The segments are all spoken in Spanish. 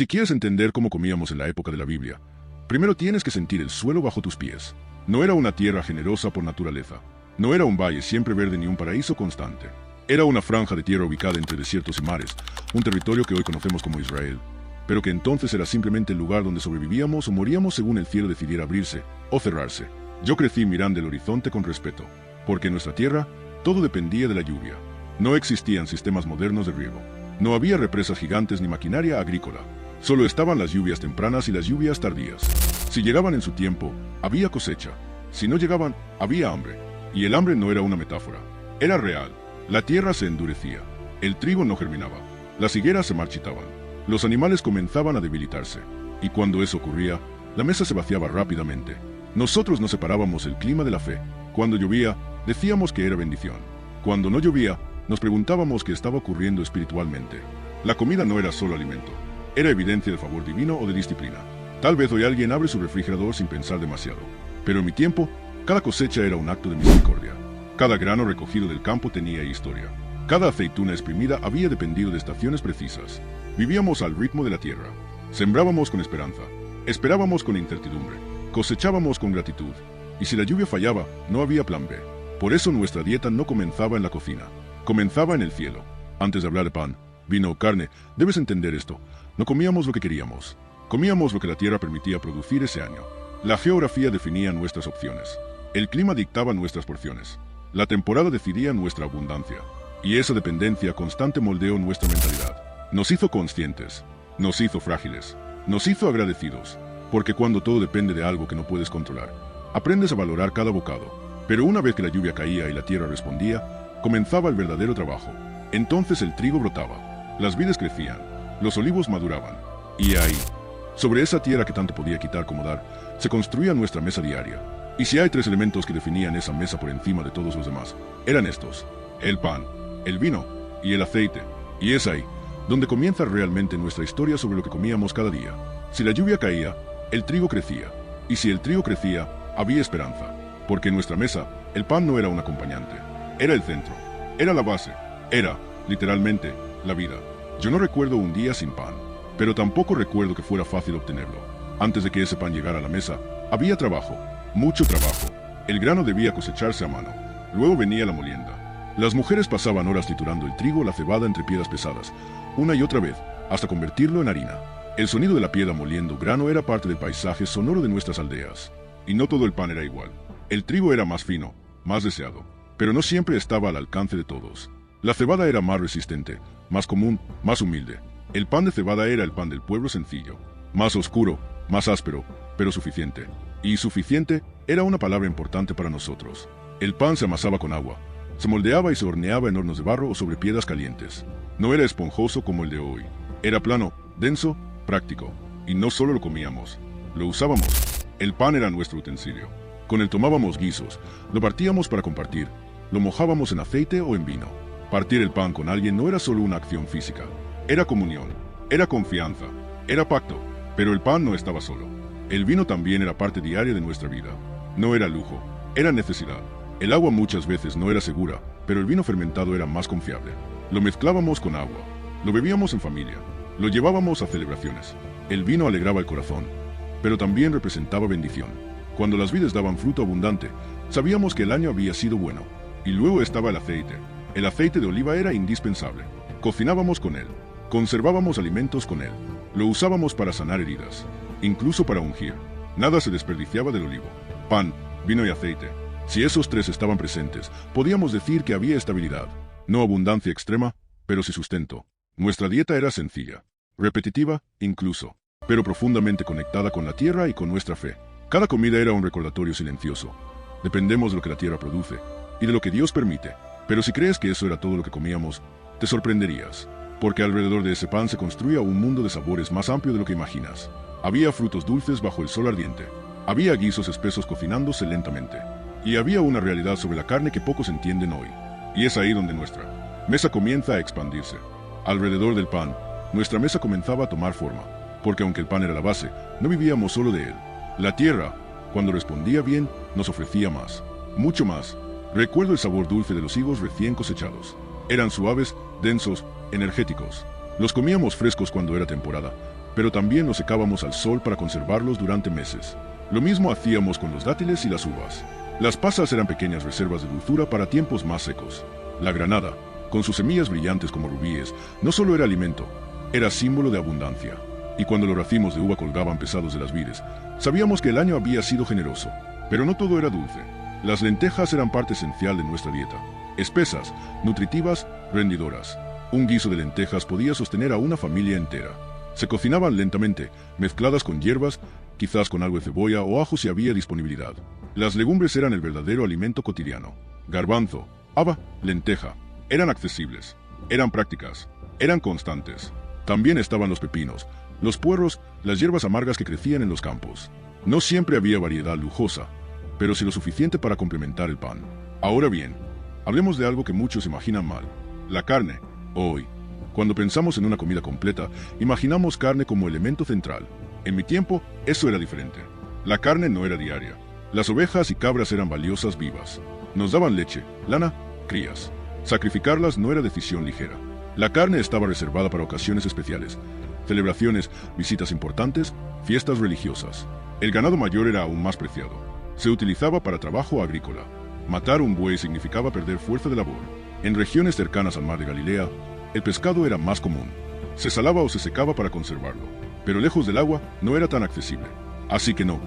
Si quieres entender cómo comíamos en la época de la Biblia, primero tienes que sentir el suelo bajo tus pies. No era una tierra generosa por naturaleza. No era un valle siempre verde ni un paraíso constante. Era una franja de tierra ubicada entre desiertos y mares, un territorio que hoy conocemos como Israel, pero que entonces era simplemente el lugar donde sobrevivíamos o moríamos según el cielo decidiera abrirse o cerrarse. Yo crecí mirando el horizonte con respeto, porque en nuestra tierra todo dependía de la lluvia. No existían sistemas modernos de riego. No había represas gigantes ni maquinaria agrícola. Solo estaban las lluvias tempranas y las lluvias tardías. Si llegaban en su tiempo, había cosecha. Si no llegaban, había hambre. Y el hambre no era una metáfora. Era real. La tierra se endurecía. El trigo no germinaba. Las higueras se marchitaban. Los animales comenzaban a debilitarse. Y cuando eso ocurría, la mesa se vaciaba rápidamente. Nosotros nos separábamos el clima de la fe. Cuando llovía, decíamos que era bendición. Cuando no llovía, nos preguntábamos qué estaba ocurriendo espiritualmente. La comida no era solo alimento. Era evidencia de favor divino o de disciplina. Tal vez hoy alguien abre su refrigerador sin pensar demasiado. Pero en mi tiempo, cada cosecha era un acto de misericordia. Cada grano recogido del campo tenía historia. Cada aceituna exprimida había dependido de estaciones precisas. Vivíamos al ritmo de la tierra. Sembrábamos con esperanza. Esperábamos con incertidumbre. Cosechábamos con gratitud. Y si la lluvia fallaba, no había plan B. Por eso nuestra dieta no comenzaba en la cocina. Comenzaba en el cielo. Antes de hablar de pan, vino o carne, debes entender esto. No comíamos lo que queríamos. Comíamos lo que la tierra permitía producir ese año. La geografía definía nuestras opciones. El clima dictaba nuestras porciones. La temporada decidía nuestra abundancia. Y esa dependencia constante moldeó nuestra mentalidad. Nos hizo conscientes. Nos hizo frágiles. Nos hizo agradecidos. Porque cuando todo depende de algo que no puedes controlar, aprendes a valorar cada bocado. Pero una vez que la lluvia caía y la tierra respondía, comenzaba el verdadero trabajo. Entonces el trigo brotaba. Las vides crecían. Los olivos maduraban. Y ahí, sobre esa tierra que tanto podía quitar como dar, se construía nuestra mesa diaria. Y si hay tres elementos que definían esa mesa por encima de todos los demás, eran estos: el pan, el vino y el aceite. Y es ahí donde comienza realmente nuestra historia sobre lo que comíamos cada día. Si la lluvia caía, el trigo crecía. Y si el trigo crecía, había esperanza. Porque en nuestra mesa, el pan no era un acompañante. Era el centro. Era la base. Era, literalmente, la vida. Yo no recuerdo un día sin pan, pero tampoco recuerdo que fuera fácil obtenerlo. Antes de que ese pan llegara a la mesa, había trabajo, mucho trabajo. El grano debía cosecharse a mano. Luego venía la molienda. Las mujeres pasaban horas triturando el trigo o la cebada entre piedras pesadas, una y otra vez, hasta convertirlo en harina. El sonido de la piedra moliendo grano era parte del paisaje sonoro de nuestras aldeas. Y no todo el pan era igual. El trigo era más fino, más deseado, pero no siempre estaba al alcance de todos. La cebada era más resistente, más común, más humilde. El pan de cebada era el pan del pueblo sencillo. Más oscuro, más áspero, pero suficiente. Y suficiente era una palabra importante para nosotros. El pan se amasaba con agua. Se moldeaba y se horneaba en hornos de barro o sobre piedras calientes. No era esponjoso como el de hoy. Era plano, denso, práctico. Y no solo lo comíamos, lo usábamos. El pan era nuestro utensilio. Con él tomábamos guisos, lo partíamos para compartir, lo mojábamos en aceite o en vino. Partir el pan con alguien no era solo una acción física. Era comunión, era confianza, era pacto. Pero el pan no estaba solo. El vino también era parte diaria de nuestra vida. No era lujo, era necesidad. El agua muchas veces no era segura, pero el vino fermentado era más confiable. Lo mezclábamos con agua, lo bebíamos en familia, lo llevábamos a celebraciones. El vino alegraba el corazón, pero también representaba bendición. Cuando las vides daban fruto abundante, sabíamos que el año había sido bueno. Y luego estaba el aceite. El aceite de oliva era indispensable. Cocinábamos con él, conservábamos alimentos con él, lo usábamos para sanar heridas, incluso para ungir. Nada se desperdiciaba del olivo. Pan, vino y aceite. Si esos tres estaban presentes, podíamos decir que había estabilidad. No abundancia extrema, pero sí sustento. Nuestra dieta era sencilla, repetitiva, incluso, pero profundamente conectada con la tierra y con nuestra fe. Cada comida era un recordatorio silencioso. Dependemos de lo que la tierra produce y de lo que Dios permite. Pero si crees que eso era todo lo que comíamos, te sorprenderías, porque alrededor de ese pan se construía un mundo de sabores más amplio de lo que imaginas. Había frutos dulces bajo el sol ardiente. Había guisos espesos cocinándose lentamente. Y había una realidad sobre la carne que pocos entienden hoy. Y es ahí donde nuestra mesa comienza a expandirse. Alrededor del pan, nuestra mesa comenzaba a tomar forma, porque aunque el pan era la base, no vivíamos solo de él. La tierra, cuando respondía bien, nos ofrecía más, mucho más. Recuerdo el sabor dulce de los higos recién cosechados. Eran suaves, densos, energéticos. Los comíamos frescos cuando era temporada, pero también los secábamos al sol para conservarlos durante meses. Lo mismo hacíamos con los dátiles y las uvas. Las pasas eran pequeñas reservas de dulzura para tiempos más secos. La granada, con sus semillas brillantes como rubíes, no solo era alimento, era símbolo de abundancia. Y cuando los racimos de uva colgaban pesados de las vides, sabíamos que el año había sido generoso. Pero no todo era dulce. Las lentejas eran parte esencial de nuestra dieta. Espesas, nutritivas, rendidoras. Un guiso de lentejas podía sostener a una familia entera. Se cocinaban lentamente, mezcladas con hierbas, quizás con algo de cebolla o ajo si había disponibilidad. Las legumbres eran el verdadero alimento cotidiano. Garbanzo, haba, lenteja. Eran accesibles, eran prácticas, eran constantes. También estaban los pepinos, los puerros, las hierbas amargas que crecían en los campos. No siempre había variedad lujosa, pero sí lo suficiente para complementar el pan. Ahora bien, hablemos de algo que muchos imaginan mal. La carne. Hoy, cuando pensamos en una comida completa, imaginamos carne como elemento central. En mi tiempo, eso era diferente. La carne no era diaria. Las ovejas y cabras eran valiosas vivas. Nos daban leche, lana, crías. Sacrificarlas no era decisión ligera. La carne estaba reservada para ocasiones especiales, celebraciones, visitas importantes, fiestas religiosas. El ganado mayor era aún más preciado. Se utilizaba para trabajo agrícola. Matar un buey significaba perder fuerza de labor. En regiones cercanas al mar de Galilea, el pescado era más común. Se salaba o se secaba para conservarlo, pero lejos del agua no era tan accesible. Así que no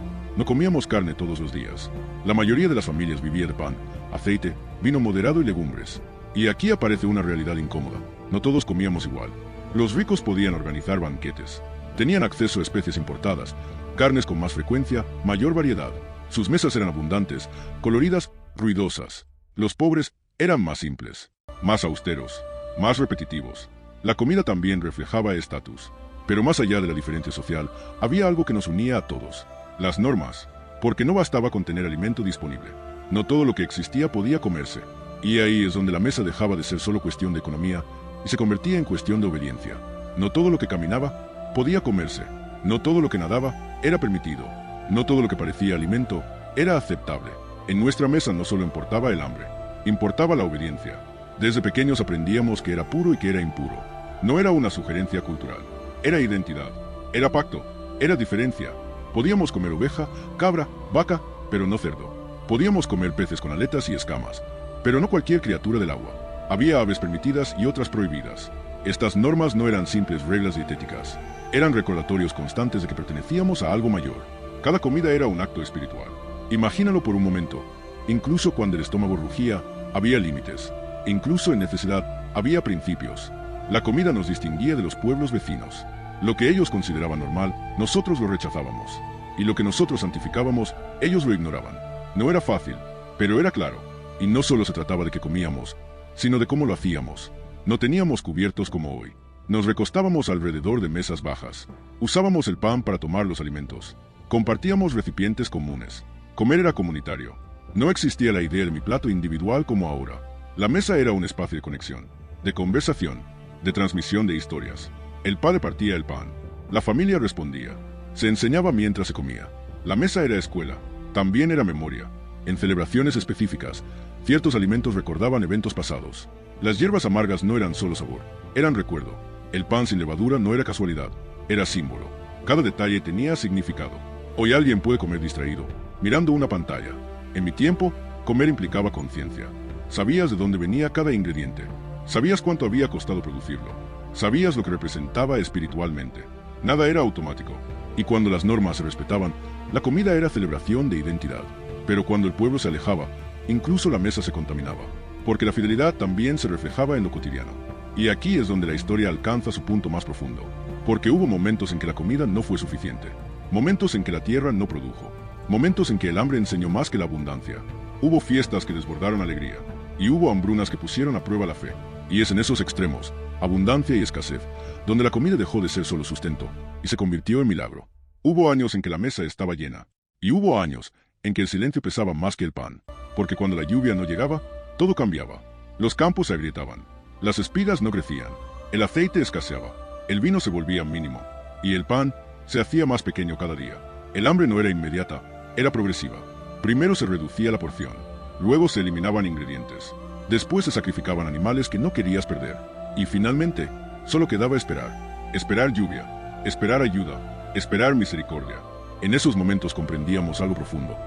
comíamos carne todos los días. La mayoría de las familias vivía de pan, aceite, vino moderado y legumbres. Y aquí aparece una realidad incómoda. No todos comíamos igual. Los ricos podían organizar banquetes. Tenían acceso a especies importadas, carnes con más frecuencia, mayor variedad. Sus mesas eran abundantes, coloridas, ruidosas. Los pobres eran más simples, más austeros, más repetitivos. La comida también reflejaba estatus. Pero más allá de la diferencia social, había algo que nos unía a todos. Las normas, porque no bastaba con tener alimento disponible. No todo lo que existía podía comerse. Y ahí es donde la mesa dejaba de ser solo cuestión de economía y se convertía en cuestión de obediencia. No todo lo que caminaba podía comerse. No todo lo que nadaba era permitido. No todo lo que parecía alimento era aceptable. En nuestra mesa no solo importaba el hambre, importaba la obediencia. Desde pequeños aprendíamos que era puro y que era impuro. No era una sugerencia cultural, era identidad, era pacto, era diferencia. Podíamos comer oveja, cabra, vaca, pero no cerdo. Podíamos comer peces con aletas y escamas, pero no cualquier criatura del agua. Había aves permitidas y otras prohibidas. Estas normas no eran simples reglas dietéticas, eran recordatorios constantes de que pertenecíamos a algo mayor. Cada comida era un acto espiritual. Imagínalo por un momento. Incluso cuando el estómago rugía, había límites. Incluso en necesidad, había principios. La comida nos distinguía de los pueblos vecinos. Lo que ellos consideraban normal, nosotros lo rechazábamos. Y lo que nosotros santificábamos, ellos lo ignoraban. No era fácil, pero era claro. Y no solo se trataba de que comíamos, sino de cómo lo hacíamos. No teníamos cubiertos como hoy. Nos recostábamos alrededor de mesas bajas. Usábamos el pan para tomar los alimentos. Compartíamos recipientes comunes. Comer era comunitario. No existía la idea de mi plato individual como ahora. La mesa era un espacio de conexión, de conversación, de transmisión de historias. El padre partía el pan. La familia respondía. Se enseñaba mientras se comía. La mesa era escuela. También era memoria. En celebraciones específicas, ciertos alimentos recordaban eventos pasados. Las hierbas amargas no eran solo sabor, eran recuerdo. El pan sin levadura no era casualidad, era símbolo. Cada detalle tenía significado. Hoy alguien puede comer distraído, mirando una pantalla. En mi tiempo, comer implicaba conciencia. Sabías de dónde venía cada ingrediente. Sabías cuánto había costado producirlo. Sabías lo que representaba espiritualmente. Nada era automático. Y cuando las normas se respetaban, la comida era celebración de identidad. Pero cuando el pueblo se alejaba, incluso la mesa se contaminaba, porque la fidelidad también se reflejaba en lo cotidiano. Y aquí es donde la historia alcanza su punto más profundo, porque hubo momentos en que la comida no fue suficiente, momentos en que la tierra no produjo, momentos en que el hambre enseñó más que la abundancia. Hubo fiestas que desbordaron alegría, y hubo hambrunas que pusieron a prueba la fe. Y es en esos extremos, abundancia y escasez, donde la comida dejó de ser solo sustento, y se convirtió en milagro. Hubo años en que la mesa estaba llena, y hubo años en que el silencio pesaba más que el pan, porque cuando la lluvia no llegaba, todo cambiaba. Los campos se agrietaban, las espigas no crecían, el aceite escaseaba, el vino se volvía mínimo, y el pan se hacía más pequeño cada día. El hambre no era inmediata, era progresiva. Primero se reducía la porción, luego se eliminaban ingredientes, después se sacrificaban animales que no querías perder, y finalmente, solo quedaba esperar. Esperar lluvia, esperar ayuda, esperar misericordia. En esos momentos comprendíamos algo profundo.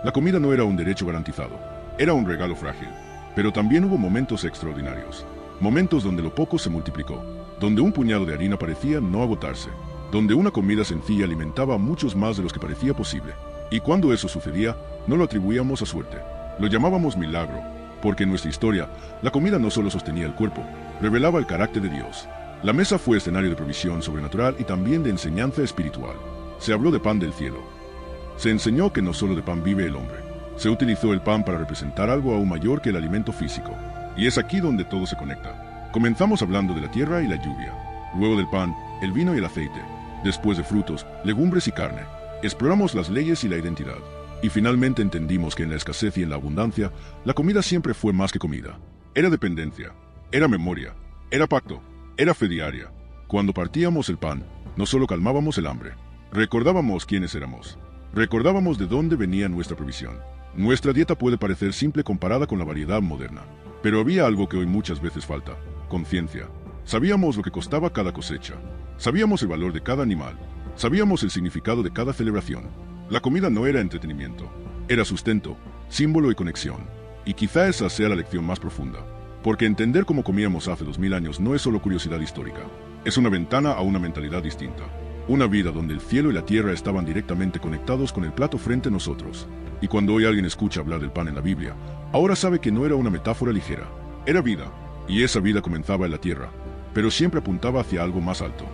La comida no era un derecho garantizado, era un regalo frágil. Pero también hubo momentos extraordinarios. Momentos donde lo poco se multiplicó, donde un puñado de harina parecía no agotarse, donde una comida sencilla alimentaba a muchos más de los que parecía posible. Y cuando eso sucedía, no lo atribuíamos a suerte. Lo llamábamos milagro, porque en nuestra historia, la comida no solo sostenía el cuerpo, revelaba el carácter de Dios. La mesa fue escenario de provisión sobrenatural y también de enseñanza espiritual. Se habló de pan del cielo. Se enseñó que no solo de pan vive el hombre. Se utilizó el pan para representar algo aún mayor que el alimento físico. Y es aquí donde todo se conecta. Comenzamos hablando de la tierra y la lluvia. Luego del pan, el vino y el aceite. Después de frutos, legumbres y carne. Exploramos las leyes y la identidad. Y finalmente entendimos que en la escasez y en la abundancia, la comida siempre fue más que comida. Era dependencia, era memoria, era pacto, era fe diaria. Cuando partíamos el pan, no solo calmábamos el hambre, recordábamos quiénes éramos. Recordábamos de dónde venía nuestra provisión. Nuestra dieta puede parecer simple comparada con la variedad moderna, pero había algo que hoy muchas veces falta: conciencia. Sabíamos lo que costaba cada cosecha, sabíamos el valor de cada animal, sabíamos el significado de cada celebración. La comida no era entretenimiento, era sustento, símbolo y conexión. Y quizá esa sea la lección más profunda, porque entender cómo comíamos hace 2000 años no es solo curiosidad histórica, es una ventana a una mentalidad distinta. Una vida donde el cielo y la tierra estaban directamente conectados con el plato frente a nosotros. Y cuando hoy alguien escucha hablar del pan en la Biblia, ahora sabe que no era una metáfora ligera, era vida, y esa vida comenzaba en la tierra, pero siempre apuntaba hacia algo más alto.